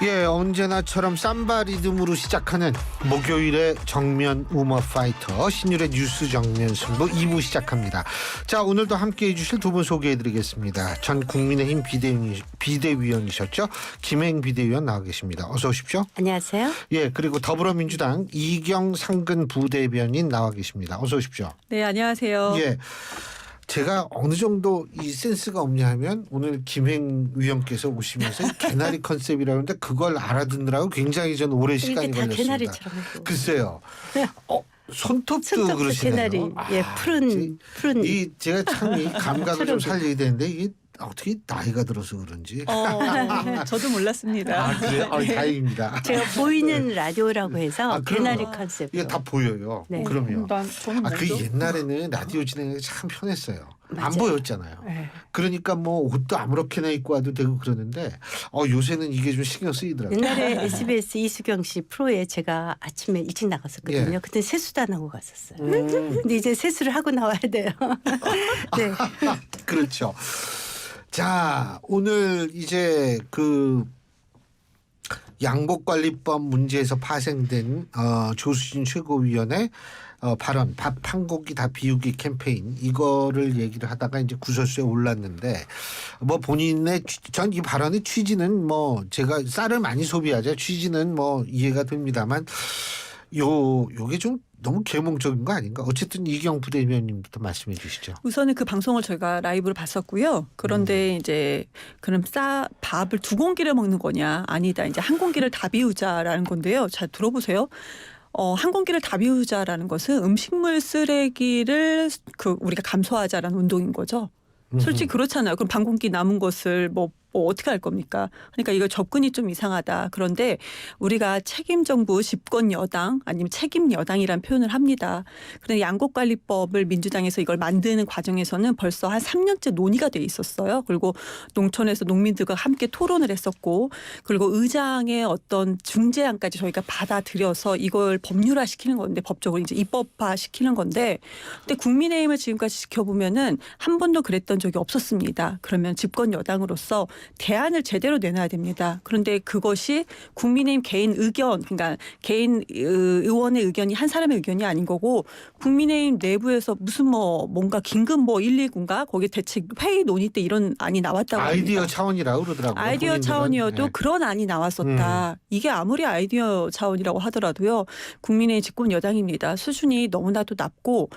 예, 언제나처럼 삼바 리듬으로 시작하는 목요일의 정면 우머 파이터 신율의 뉴스 정면 승부 2부 시작합니다. 자, 오늘도 함께해 주실 두 분 소개해드리겠습니다. 전 국민의힘 비대위원이셨죠? 김행 비대위원 나와 계십니다. 어서 오십시오. 안녕하세요. 예, 그리고 더불어민주당 이경 상근 부대변인 나와 계십니다. 어서 오십시오. 네, 안녕하세요. 예. 제가 어느 정도 이 센스가 없냐 하면 오늘 김행 위원께서 오시면서 개나리 컨셉이라고 하는데 그걸 알아듣느라고 굉장히 전 오래 시간이 다 걸렸습니다. 개나리처럼 해도. 글쎄요. 손톱도 손톱도 그러시네요. 개나리. 예, 푸른. 이 제가 참 이 감각을 좀 살려야 되는데 이게 어떻게 나이가 들어서 그런지. 저도 몰랐습니다. 아, 그래요? 다행입니다. 제가 보이는 라디오라고 해서 그럼요. 개나리 컨셉. 이게 다 보여요. 네. 그럼요. 저는 그 옛날에는 라디오 진행이 참 편했어요. 안 맞아요. 보였잖아요. 네. 그러니까 뭐 옷도 아무렇게나 입고 와도 되고 그러는데 요새는 이게 좀 신경 쓰이더라고요. 옛날에 SBS 이수경 씨 프로에 제가 아침에 일찍 나갔었거든요. 예. 그때 세수도 안 하고 갔었어요. 근데 이제 세수를 하고 나와야 돼요. 네. 그렇죠. 자, 오늘 이제 그 양복관리법 문제에서 파생된 조수진 최고위원의 발언, 밥 한 고기 다 비우기 캠페인 이거를 얘기를 하다가 이제 구설수에 올랐는데 뭐 본인의 전 이 발언의 취지는 뭐 제가 쌀을 많이 소비하자 취지는 뭐 이해가 됩니다만 요게 좀 너무 계몽적인 거 아닌가? 어쨌든 이경 부대변인부터 말씀해 주시죠. 우선은 그 방송을 저희가 라이브로 봤었고요. 그런데 이제 그럼 밥을 두 공기를 먹는 거냐? 아니다. 이제 한 공기를 다 비우자라는 건데요. 잘 들어보세요. 한 공기를 다 비우자라는 것은 음식물 쓰레기를 우리가 감소하자라는 운동인 거죠. 솔직히 그렇잖아요. 그럼 반 공기 남은 것을 뭐 어떻게 할 겁니까? 그러니까 이거 접근이 좀 이상하다. 그런데 우리가 책임 정부 집권 여당 아니면 책임 여당이라는 표현을 합니다. 그런데 양곡관리법을 민주당에서 이걸 만드는 과정에서는 벌써 한 3년째 논의가 돼 있었어요. 그리고 농촌에서 농민들과 함께 토론을 했었고 그리고 의장의 어떤 중재안까지 저희가 받아들여서 이걸 법률화시키는 건데 법적으로 이제 입법화시키는 건데 근데 국민의힘을 지금까지 지켜보면은 한 번도 그랬던 적이 없었습니다. 그러면 집권 여당으로서 대안을 제대로 내놔야 됩니다. 그런데 그것이 국민의힘 개인 의견, 그러니까 개인 의원의 의견이 한 사람의 의견이 아닌 거고 국민의힘 내부에서 무슨 뭔가 긴급 119인가 거기 대책 회의 논의 때 이런 안이 나왔다고 아이디어 합니다. 차원이라고 그러더라고요. 아이디어 본인들은. 차원이어도 네. 그런 안이 나왔었다. 이게 아무리 아이디어 차원이라고 하더라도요. 국민의 집권 여당입니다. 수준이 너무나도 낮고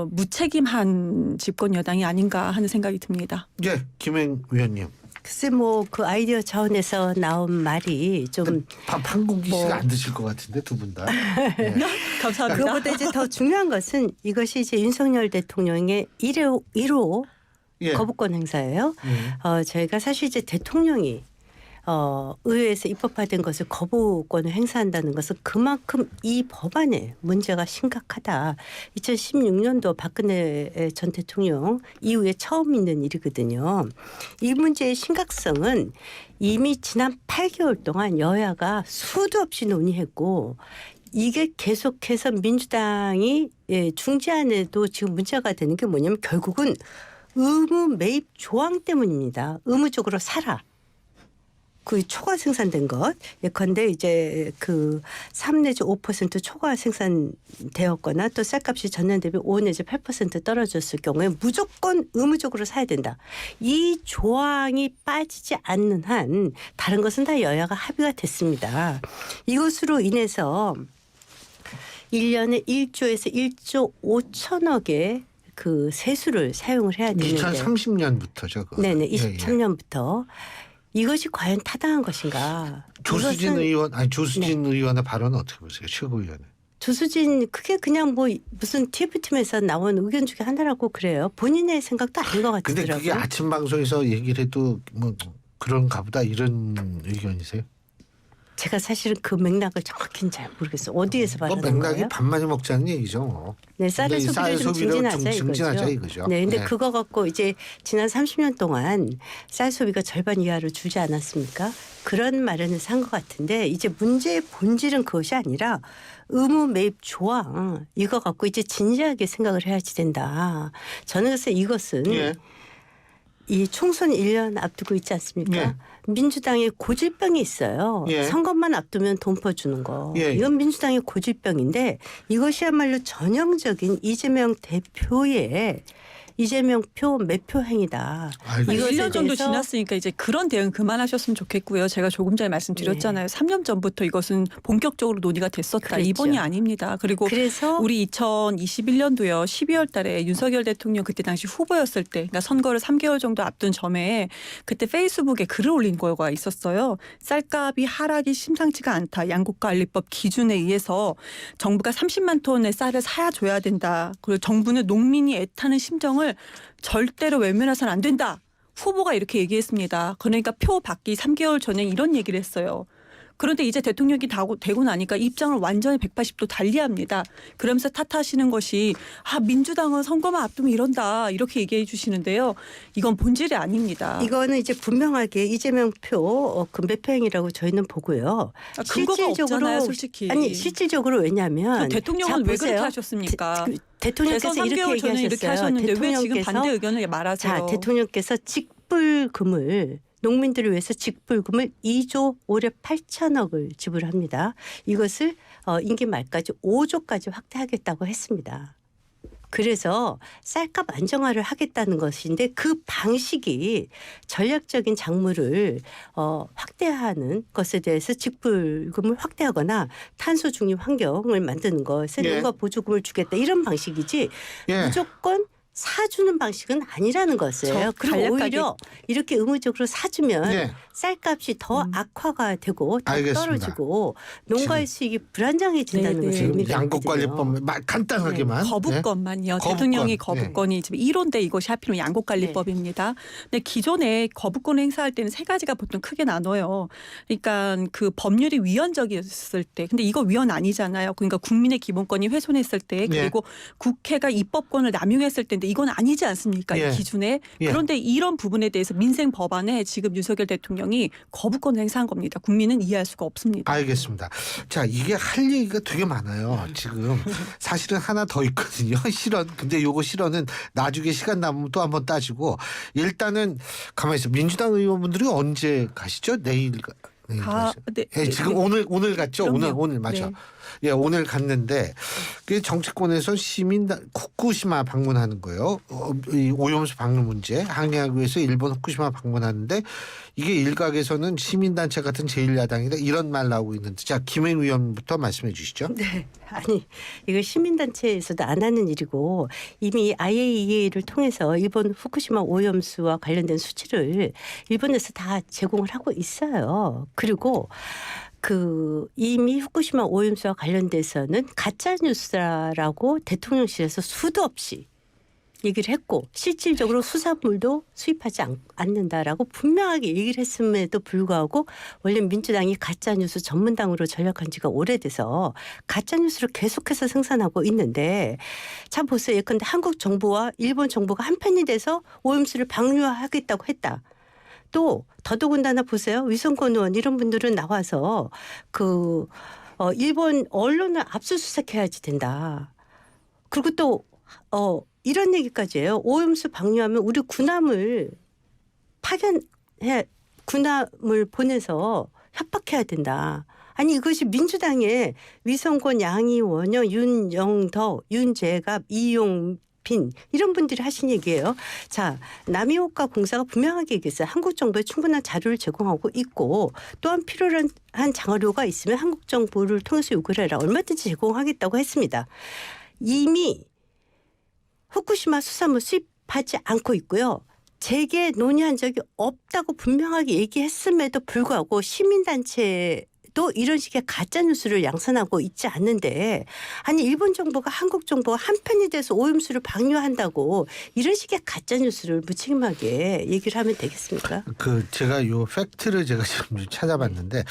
무책임한 집권 여당이 아닌가 하는 생각이 듭니다. 예, 김행 위원님. 글쎄 그 아이디어 차원에서 나온 말이 좀 밥 한 공기씩 안 드실 것 같은데 두 분 다. 예. 감사합니다. 그거보다 이제 더 중요한 것은 이것이 이제 윤석열 대통령의 1호 예. 거부권 행사예요. 저희가 사실 이제 대통령이 의회에서 입법화된 것을 거부권을 행사한다는 것은 그만큼 이 법안에 문제가 심각하다. 2016년도 박근혜 전 대통령 이후에 처음 있는 일이거든요. 이 문제의 심각성은 이미 지난 8개월 동안 여야가 수도 없이 논의했고 이게 계속해서 민주당이 중재안에도 지금 문제가 되는 게 뭐냐면 결국은 의무 매입 조항 때문입니다. 의무적으로 사라. 그 초과 생산된 것 예컨대 이제 그 3 내지 5% 초과 생산되었거나 또 쌀값이 전년 대비 5 내지 8% 떨어졌을 경우에 무조건 의무적으로 사야 된다. 이 조항이 빠지지 않는 한 다른 것은 다 여야가 합의가 됐습니다. 이것으로 인해서 1년에 1조에서 1조 5천억의 그 세수를 사용을 해야 되는데 2030년부터죠. 그거. 네네. 예, 23년부터. 이것이 과연 타당한 것인가? 조수진 이것은 조수진 의원의 발언은 어떻게 보세요? 최고위원은. 조수진 그게 그냥 무슨 TV팀에서 나온 의견 중에 하나라고 그래요. 본인의 생각도 아닌 것 근데 같더라고요. 그게 아침 방송에서 얘기를 해도 뭐 그런가 보다 이런 의견이세요? 제가 사실은 그 맥락을 정확히는 잘 모르겠어요. 어디에서 뭐 받아낸 맥락이 거예요? 밥 많이 먹자는 얘기죠. 네, 쌀의 소비를 좀 증진하자 이거죠. 네, 근데 네. 그거 갖고 이제 지난 30년 동안 쌀 소비가 절반 이하로 줄지 않았습니까? 그런 마련에서 한 것 같은데 이제 문제의 본질은 그것이 아니라 의무 매입 조항 이거 갖고 이제 진지하게 생각을 해야지 된다. 저는 그래서 이것은 예. 이 총선 1년 앞두고 있지 않습니까? 예. 민주당의 고질병이 있어요. 예. 선거만 앞두면 돈 퍼주는 거. 예. 이건 민주당의 고질병인데 이것이야말로 전형적인 이재명 대표의 이재명표 매표 행위다. 알겠습니다. 아니, 이것에 1년 정도 대해서 지났으니까 이제 그런 대응 그만하셨으면 좋겠고요. 제가 조금 전에 말씀드렸잖아요. 3년 전부터 이것은 본격적으로 논의가 됐었다. 그랬죠. 이번이 아닙니다. 그리고 그래서 우리 2021년도요. 12월 달에 윤석열 대통령 그때 당시 후보였을 때 그러니까 선거를 3개월 정도 앞둔 점에 그때 페이스북에 글을 올린 거가 있었어요. 쌀값이 하락이 심상치가 않다. 양곡관리법 기준에 의해서 정부가 30만 톤의 쌀을 사야 줘야 된다. 그리고 정부는 농민이 애타는 심정을 절대로 외면해서는 안 된다. 후보가 이렇게 얘기했습니다. 그러니까 표 받기 3개월 전에 이런 얘기를 했어요. 그런데 이제 대통령이 되고 나니까 입장을 완전히 180도 달리합니다. 그러면서 탓하시는 것이 민주당은 선거만 앞두면 이런다 이렇게 얘기해 주시는데요. 이건 본질이 아닙니다. 이거는 이제 분명하게 이재명표 그 매표 행위라고 저희는 보고요. 근거가 없잖아요, 솔직히. 아니 실질적으로 왜냐하면 대통령은 자, 왜 보세요. 그렇게 하셨습니까? 대통령께서 대선 이렇게 3개월 전에 이렇게 얘기하셨어요. 하셨는데 왜 지금 반대 의견을 말하세요? 자, 대통령께서 직불금을 농민들을 위해서 직불금을 2조 올해 8천억을 지불합니다. 이것을 임기 말까지 5조까지 확대하겠다고 했습니다. 그래서 쌀값 안정화를 하겠다는 것인데 그 방식이 전략적인 작물을 확대하는 것에 대해서 직불금을 확대하거나 탄소 중립 환경을 만드는 것에 예. 농가 보조금을 주겠다 이런 방식이지 예. 무조건 사주는 방식은 아니라는 것이에요. 그리고 간략하게. 오히려 이렇게 의무적으로 사주면 예. 쌀값이 더 악화가 되고 더 알겠습니다. 떨어지고 농가의 수익이 불안정해진다는 네, 것을 네. 의미가 양곡관리법 간단하게만 거부권만요. 거부권. 대통령이 네. 거부권이 지금 1호인데 이것이 하필이면 양곡관리법입니다. 근데 기존에 거부권을 행사할 때는 세 가지가 보통 크게 나눠요. 그러니까 그 법률이 위헌적이었을 때, 근데 이거 위헌 아니잖아요. 그러니까 국민의 기본권이 훼손했을 때, 그리고 국회가 입법권을 남용했을 때인데 이건 아니지 않습니까? 예. 이 기준에. 예. 그런데 이런 부분에 대해서 민생 법안에 지금 윤석열 대통령이 거부권을 행사한 겁니다. 국민은 이해할 수가 없습니다. 알겠습니다. 자, 이게 할 얘기가 되게 많아요. 지금 사실은 하나 더 있거든요. 실언. 근데 요거 실언은 나중에 시간 남으면 또 한번 따지고 일단은 가만히 있어. 민주당 의원분들이 언제 가시죠? 내일 가시죠? 네. 예, 지금 오늘 갔죠? 그럼요. 오늘 맞죠? 네. 예, 오늘 갔는데 그 정치권에서 시민단 후쿠시마 방문하는 거예요. 이 오염수 방류 문제 항의하기 위해서 일본 후쿠시마 방문하는데 이게 일각에서는 시민단체 같은 제1야당이다 이런 말 나오고 있는데 자 김행 의원부터 말씀해 주시죠. 네. 아니 이거 시민단체에서도 안 하는 일이고 이미 IAEA를 통해서 일본 후쿠시마 오염수와 관련된 수치를 일본에서 다 제공을 하고 있어요. 그리고 이미 후쿠시마 오염수와 관련돼서는 가짜 뉴스라고 대통령실에서 수도 없이 얘기를 했고 실질적으로 수산물도 수입하지 않는다라고 분명하게 얘기를 했음에도 불구하고 원래 민주당이 가짜뉴스 전문당으로 전락한 지가 오래돼서 가짜뉴스를 계속해서 생산하고 있는데 참 보세요. 예컨대 한국 정부와 일본 정부가 한편이 돼서 오염수를 방류하겠다고 했다. 또 더더군다나 보세요. 위성권 의원 이런 분들은 나와서 일본 언론을 압수수색해야지 된다. 그리고 또 이런 얘기까지 해요. 오염수 방류하면 우리 군함을 군함을 보내서 협박해야 된다. 아니 이것이 민주당의 위성권 양이 원여 윤영덕 윤재갑 이용빈 이런 분들이 하신 얘기예요. 자, 남이오카 공사가 분명하게 얘기했어요. 한국 정부에 충분한 자료를 제공하고 있고 또한 필요한 자료가 있으면 한국 정부를 통해서 요구를 해라. 얼마든지 제공하겠다고 했습니다. 이미 후쿠시마 수산물 수입하지 않고 있고요. 재개 논의한 적이 없다고 분명하게 얘기했음에도 불구하고 시민단체도 이런 식의 가짜뉴스를 양산하고 있지 않는데 아니 일본 정부가 한국 정부가 한편이 돼서 오염수를 방류한다고 이런 식의 가짜뉴스를 무책임하게 얘기를 하면 되겠습니까? 제가 요 팩트를 제가 지금 좀 찾아봤는데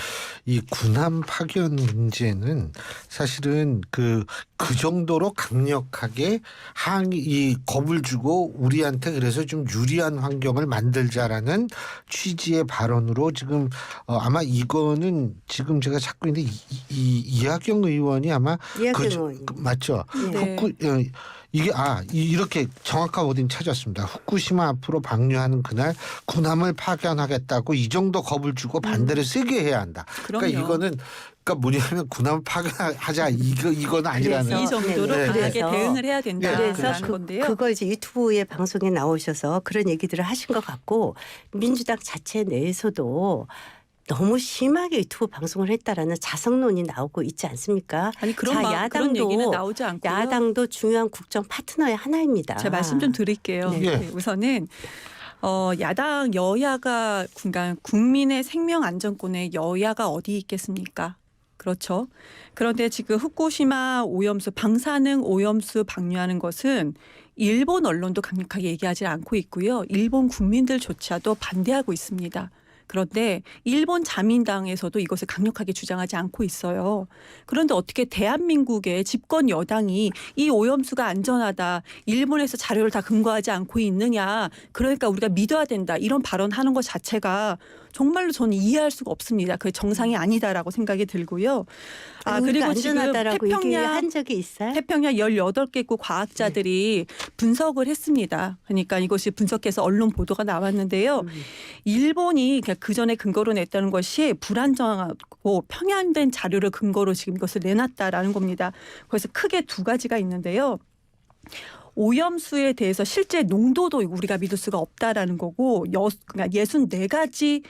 이 군함 파견 문제는 사실은 그 정도로 강력하게 이 겁을 주고 우리한테 그래서 좀 유리한 환경을 만들자라는 취지의 발언으로 지금 아마 이거는 지금 제가 찾고 있는데 이하경 의원이 아마 이하경 의원 맞죠? 네. 이게 이렇게 정확한 워딩 찾았습니다. 후쿠시마 앞으로 방류하는 그날 군함을 파견하겠다고 이 정도 겁을 주고 반대를 세게 해야 한다. 그럼요. 그러니까 이거는 뭐냐면 군함을 파견하자 이거는 아니라는. 그래서 이 정도로 네. 강하게 그래서 대응을 해야 그래서 된다라는 건데요. 그거 이제 유튜브의 방송에 나오셔서 그런 얘기들을 하신 것 같고 민주당 자체 내에서도 너무 심하게 유튜브 방송을 했다라는 자성론이 나오고 있지 않습니까? 아니 그런 자, 그런 얘기는 나오지 않고요. 야당도 중요한 국정 파트너의 하나입니다. 제가 말씀 좀 드릴게요. 네. 네, 우선은 야당 여야가 그러니까 국민의 생명 안전권에 여야가 어디 있겠습니까? 그렇죠. 그런데 지금 후쿠시마 오염수 방사능 오염수 방류하는 것은 일본 언론도 강력하게 얘기하지 않고 있고요. 일본 국민들조차도 반대하고 있습니다. 그런데 일본 자민당에서도 이것을 강력하게 주장하지 않고 있어요. 그런데 어떻게 대한민국의 집권 여당이 이 오염수가 안전하다. 일본에서 자료를 다 근거하지 않고 있느냐. 그러니까 우리가 믿어야 된다. 이런 발언하는 것 자체가 정말로 저는 이해할 수가 없습니다. 그게 정상이 아니다라고 생각이 들고요. 그리고 지금 안전하다라고 얘기한 적이 있어요? 태평양 18개국 과학자들이 분석을 했습니다. 그러니까 이것이 분석해서 언론 보도가 나왔는데요. 일본이 그 전에 근거로 냈다는 것이 불안정하고 편향된 자료를 근거로 지금 이것을 내놨다라는 겁니다. 그래서 크게 두 가지가 있는데요. 오염수에 대해서 실제 농도도 우리가 믿을 수가 없다라는 거고 그러니까 64가지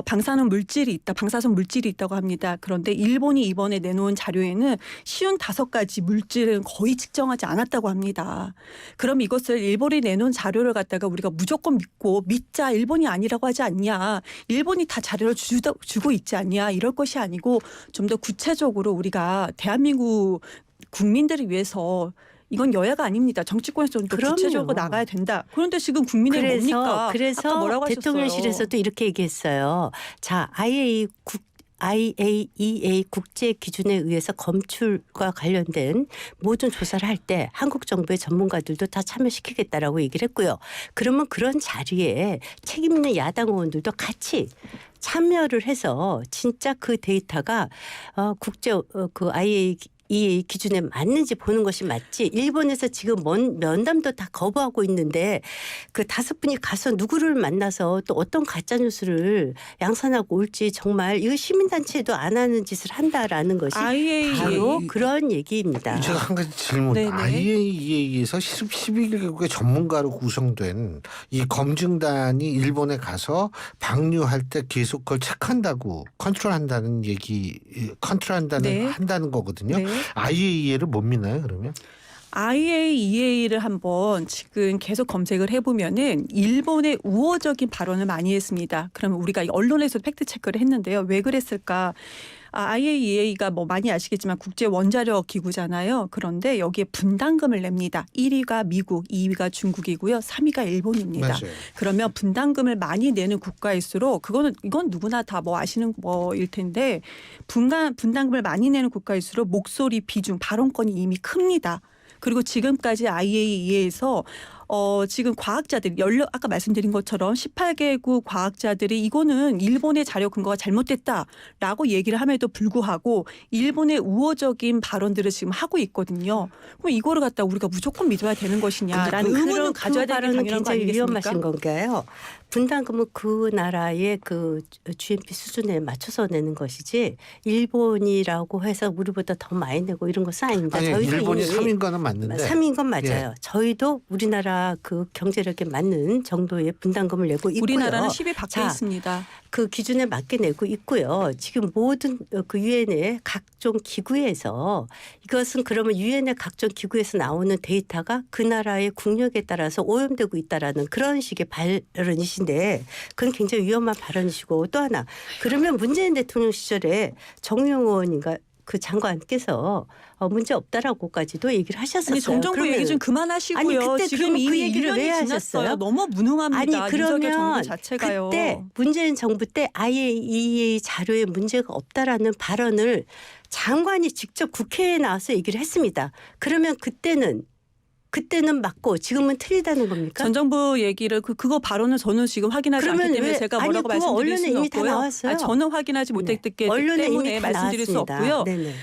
방사능 물질이 있다. 방사성 물질이 있다고 합니다. 그런데 일본이 이번에 내놓은 자료에는 55가지 물질은 거의 측정하지 않았다고 합니다. 그럼 이것을 일본이 내놓은 자료를 갖다가 우리가 무조건 믿자. 일본이 아니라고 하지 않냐. 일본이 다 자료를 주고 있지 않냐. 이럴 것이 아니고 좀 더 구체적으로 우리가 대한민국 국민들을 위해서 이건 여야가 아닙니다. 정치권에서 좀 더 구체적으로 나가야 된다. 그런데 지금 국민의 뭡니까? 그래서 아까 뭐라고 하셨어요? 대통령실에서도 이렇게 얘기했어요. 자, IAEA 국제 기준에 의해서 검출과 관련된 모든 조사를 할 때 한국 정부의 전문가들도 다 참여시키겠다라고 얘기를 했고요. 그러면 그런 자리에 책임 있는 야당 의원들도 같이 참여를 해서 진짜 그 데이터가 국제 그 IAEA 기준에 맞는지 보는 것이 맞지. 일본에서 지금 면담도 다 거부하고 있는데 그 5분이 가서 누구를 만나서 또 어떤 가짜 뉴스를 양산하고 올지 정말 이거 시민단체도 안 하는 짓을 한다라는 것이 바로 그런 얘기입니다. 제가 한 가지 질문. 네네. IAEA에서 12개국의 전문가로 구성된 이 검증단이 일본에 가서 방류할 때 계속 그걸 체크한다고 컨트롤한다는 한다는 거거든요. 네. IAEA를 못 믿나요, 그러면? IAEA를 한번 지금 계속 검색을 해보면은 일본의 우호적인 발언을 많이 했습니다. 그러면 우리가 언론에서 팩트 체크를 했는데요. 왜 그랬을까? IAEA가 많이 아시겠지만 국제 원자력 기구잖아요. 그런데 여기에 분담금을 냅니다. 1위가 미국, 2위가 중국이고요. 3위가 일본입니다. 맞아요. 그러면 분담금을 많이 내는 국가일수록 이건 누구나 다 아시는 일 텐데 분담금을 많이 내는 국가일수록 목소리 비중, 발언권이 이미 큽니다. 그리고 지금까지 IAEA에서 지금 과학자들이 아까 말씀드린 것처럼 18개국 과학자들이 이거는 일본의 자료 근거가 잘못됐다라고 얘기를 함에도 불구하고 일본의 우호적인 발언들을 지금 하고 있거든요. 그럼 이거를 갖다 우리가 무조건 믿어야 되는 것이냐라는 의문을 가져야 되는 게 당연한 거 굉장히 아니겠습니까? 위험하신 건가요? 분담금은 그 나라의 그 GNP 수준에 맞춰서 내는 것이지 일본이라고 해서 우리보다 더 많이 내고 이런 것은 아닙니다. 아니, 저희도 일본이 이미 3인 거는 맞는데. 3인 건 맞아요. 예. 저희도 우리나라 그 경제력에 맞는 정도의 분담금을 내고 있고요. 우리나라는 10위 밖에 자, 있습니다. 그 기준에 맞게 내고 있고요. 지금 모든 그 유엔의 각종 기구에서 이것은 그러면 유엔의 각종 기구에서 나오는 데이터가 그 나라의 국력에 따라서 오염되고 있다라는 그런 식의 발언이신데 그건 굉장히 위험한 발언이시고 또 하나 그러면 문재인 대통령 시절에 정용 의원인가 그 장관께서 문제 없다라고까지도 얘기를 하셨었어요. 아니 정정부 얘기 좀 그만하시고요. 아니, 그때 지금 그 이미 얘기를 1년이 왜 지났어요. 하셨어요? 너무 무능합니다. 아니 윤석열 정부 그러면 자체가요. 그때 문재인 정부 때 IAEA 자료에 문제가 없다라는 발언을 장관이 직접 국회에 나와서 얘기를 했습니다. 그러면 그때는 맞고 지금은 틀리다는 겁니까? 전 정부 얘기를 그거 발언은 저는 지금 확인하지 않기 때문에 제가 뭐라고 말씀드릴 언론에 수는 이미 다 없고요. 나왔어요. 저는 확인하지 못했기 언론에 때문에 이미 다 말씀드릴 수 나왔습니다. 없고요. 네네.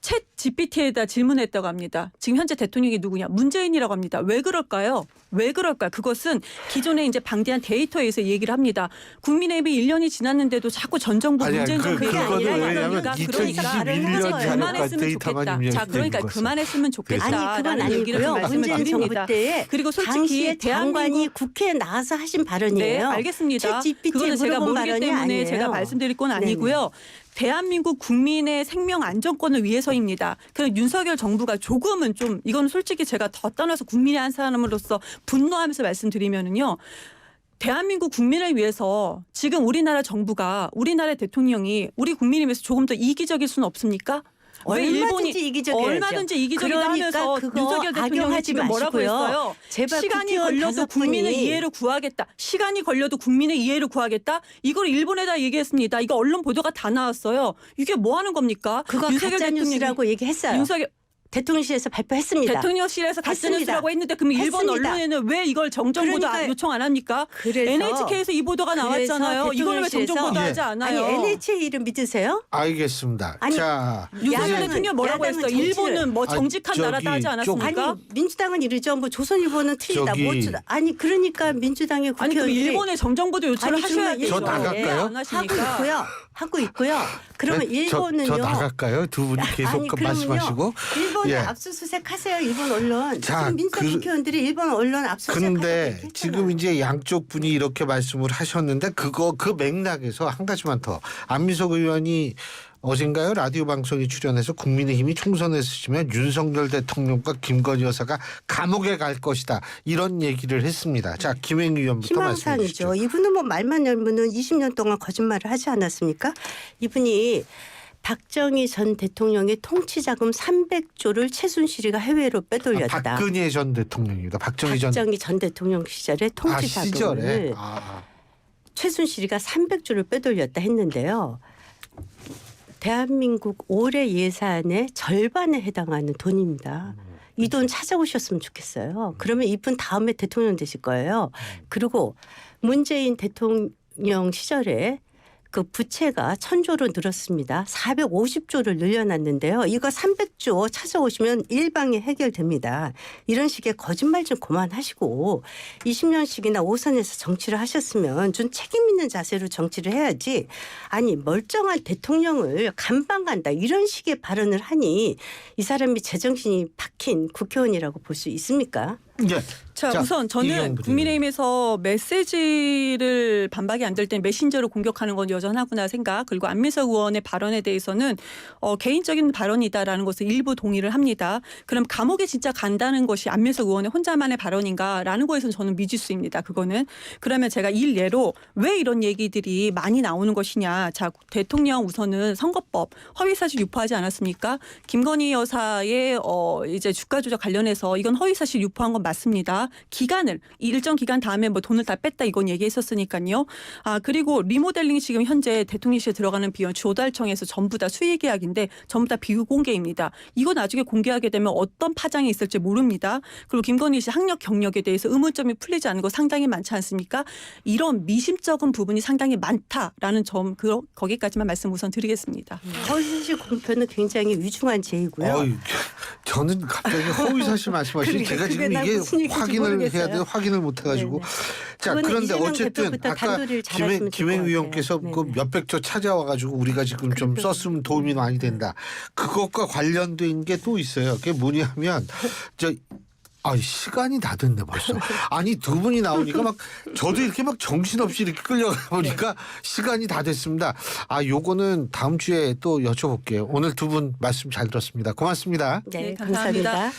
챗 GPT에다 질문했다고 합니다. 지금 현재 대통령이 누구냐? 문재인이라고 합니다. 왜 그럴까요? 왜 그럴까요? 그것은 기존에 이제 방대한 데이터에 의해서 얘기를 합니다. 국민의힘이 1년이 지났는데도 자꾸 전 정부 아니야, 문재인 정부 그게 그거는 아니라 왜냐하면 그러니까 2021년 자료가 그만했으면 데이터만 좋겠다. 입력이 자, 그러니까 된 것은. 그만했으면 좋겠다. 아니 그건 얘기를 좀 아니고요. 말씀을 문재인 정부 드립니다. 때에 그리고 솔직히 당시에 장관이 대한민국 국회에 나와서 하신 네, 발언이에요. 알겠습니다. 챗 GPT에 그거는 제가 물어본 모르기 발언이 때문에 아니에요. 제가 말씀드릴 건 아니고요. 대한민국 국민의 생명 안전권을 위해서입니다. 그 윤석열 정부가 조금은 좀 이건 솔직히 제가 더 떠나서 국민의 한 사람으로서 분노하면서 말씀드리면은요. 대한민국 국민을 위해서 지금 우리나라 정부가 우리나라 대통령이 우리 국민을 위해서 조금 더 이기적일 수는 없습니까? 왜 얼마든지 이기적이야죠. 얼마든지 이기적이다 그러니까 하면서 그거 윤석열 대통령이 악용하지 지금 뭐라고 마시고요. 했어요? 제발 시간이 국회의원 걸려도 5분이 국민의 이해를 구하겠다. 시간이 걸려도 국민의 이해를 구하겠다. 이걸 일본에다 얘기했습니다. 이거 언론 보도가 다 나왔어요. 이게 뭐 하는 겁니까? 그거 가짜 뉴스라고 얘기했어요. 윤석열 대통령실에서 발표했습니다. 대통령실에서 가짜 했습니다. 뉴스라고 했는데 그럼 일본 했습니다. 언론에는 왜 이걸 정정 보도 그러니까요. 요청 안 합니까? 그래서 NHK에서 이 보도가 나왔잖아요. 이거는 왜 정정 대통령실에서- 보도하지 않아요? 아니 NHK를 믿으세요? 알겠습니다. 아니, 자, 윤석열 야당은- 대통령 뭐라고 야당은 했어요? 정치를- 일본은 뭐 정직한 저기 나라다 하지 않았습니까? 아니 민주당은 이러죠. 뭐 조선일보는 틀리다. 저기- 뭐 어쩌다. 아니 그러니까 민주당의 아니 그럼 국회의원들이 일본에 정정보도 요청을 아니, 정말 하셔야죠. 저 나갈까요? 안 하시니까. 하고 있고요. 그러면 네, 일본은요. 저 나갈까요? 두 분이 계속 아니, 그러면요. 말씀하시고. 일본에 예. 압수수색 하세요. 일본 언론. 자, 지금 민주당 그- 국회의원들이 일본 언론 압수수색 근데 하자고 지금 얘기했잖아요. 이제 양쪽 분이 이렇게 말씀을 하셨는데 그 맥락에서 한 가지만 더 안민석 의원이 어젠가요 라디오 방송에 출연해서 국민의힘이 총선에서 지면 윤석열 대통령과 김건희 여사가 감옥에 갈 것이다 이런 얘기를 했습니다. 자 김행 의원부터 말씀해 주시죠. 희망사항이죠. 이분은 뭐 말만 열면은 20년 동안 거짓말을 하지 않았습니까? 이분이 박정희 전 대통령의 통치자금 300조를 최순실이가 해외로 빼돌렸다. 박근혜 전 대통령입니다. 박정희 전 대통령 시절에 통치자금을 시절에 최순실이가 300조를 빼돌렸다 했는데요. 대한민국 올해 예산의 절반에 해당하는 돈입니다. 이 돈 찾아오셨으면 좋겠어요. 그러면 이분 다음에 대통령 되실 거예요. 그리고 문재인 대통령 시절에 그 부채가 1,000조로 늘었습니다. 450조를 늘려놨는데요. 이거 300조 찾아오시면 일방에 해결됩니다. 이런 식의 거짓말 좀 그만하시고 20년씩이나 오선에서 정치를 하셨으면 좀 책임 있는 자세로 정치를 해야지. 아니 멀쩡한 대통령을 감방간다 이런 식의 발언을 하니 이 사람이 제정신이 박힌 국회의원이라고 볼 수 있습니까? 예. 자, 자, 우선 저는 이경부 국민의힘에서 메시지를 반박이 안 될 때 메신저로 공격하는 건 여전하구나 생각. 그리고 안민석 의원의 발언에 대해서는 개인적인 발언이다라는 것을 일부 동의를 합니다. 그럼 감옥에 진짜 간다는 것이 안민석 의원의 혼자만의 발언인가라는 거에서는 저는 미지수입니다. 그거는. 그러면 제가 일례로 왜 이런 얘기들이 많이 나오는 것이냐. 자, 대통령 우선은 선거법 허위사실 유포하지 않았습니까? 김건희 여사의 이제 주가 조작 관련해서 이건 허위사실 유포한 건 맞습니다. 기간을 일정 기간 다음에 뭐 돈을 다 뺐다 이건 얘기했었으니까요. 그리고 리모델링 지금 현재 대통령실에 들어가는 비용 조달청에서 전부 다 수의계약인데 전부 다 비공개입니다. 이거 나중에 공개하게 되면 어떤 파장이 있을지 모릅니다. 그리고 김건희 씨 학력 경력에 대해서 의문점이 풀리지 않은 거 상당히 많지 않습니까? 이런 미심쩍은 부분이 상당히 많다라는 점 거기까지만 말씀 우선 드리겠습니다. 허위사실 공표는 굉장히 위중한 죄이고요. 저는 갑자기 허위사실 말씀하시니 제가 그게 지금 난 이게 무슨 얘기인지 확인을 해야 모르겠어요. 돼 확인을 못 해가지고 네네. 자 그거는 그런데 이재명 어쨌든 대표부터 아까 단도리를 잘하시면 될것 김행 같아요. 의원께서 그 네네. 몇백 조 찾아와가지고 우리가 지금 좀 썼으면 도움이 많이 된다. 그것과 관련된 게 또 있어요. 그게 뭐냐면 시간이 다 됐네 벌써. 아니 두 분이 나오니까 막 저도 이렇게 막 정신없이 이렇게 끌려가 보니까 시간이 다 됐습니다. 요거는 다음 주에 또 여쭤볼게요. 오늘 두 분 말씀 잘 들었습니다. 고맙습니다. 네, 네, 감사합니다. 감사합니다.